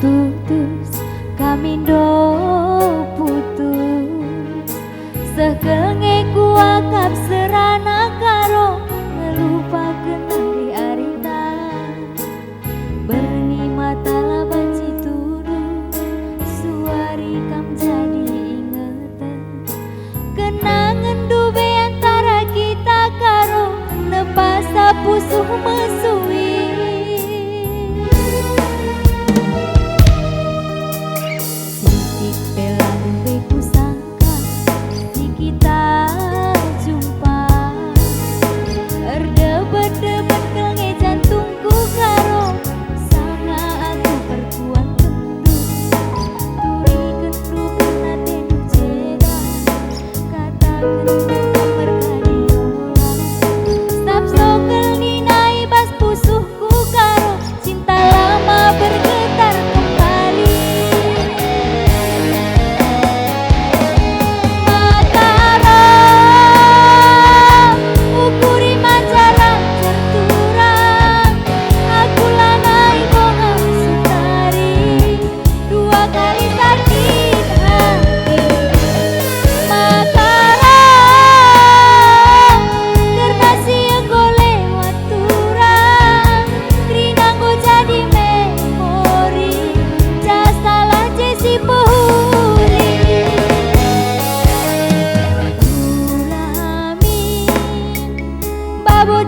tutus kamindo putus sekenge kuakap serana karo ngelupakeun hari arita berni mata laban citudu suari kam jadi ingetan kenangan dube antara kita karo nepasa pusuh mesui sidik bela dube kusangka si kita jumpa erdebet-debet kenge jantungku karo sanga aku perkuan tentu turi kendu kena tenu jeda kata kendu merkadiola staf sogel ninai bas pusuhku karo cinta lama bergetar kembali Mataram ukuri majalah terturang aku lanai bongam sutari dua kali sakit hati Mataram karena sienggo lewat turang rinanggo jadi memori jasalah jesi pohuli Ulamin babot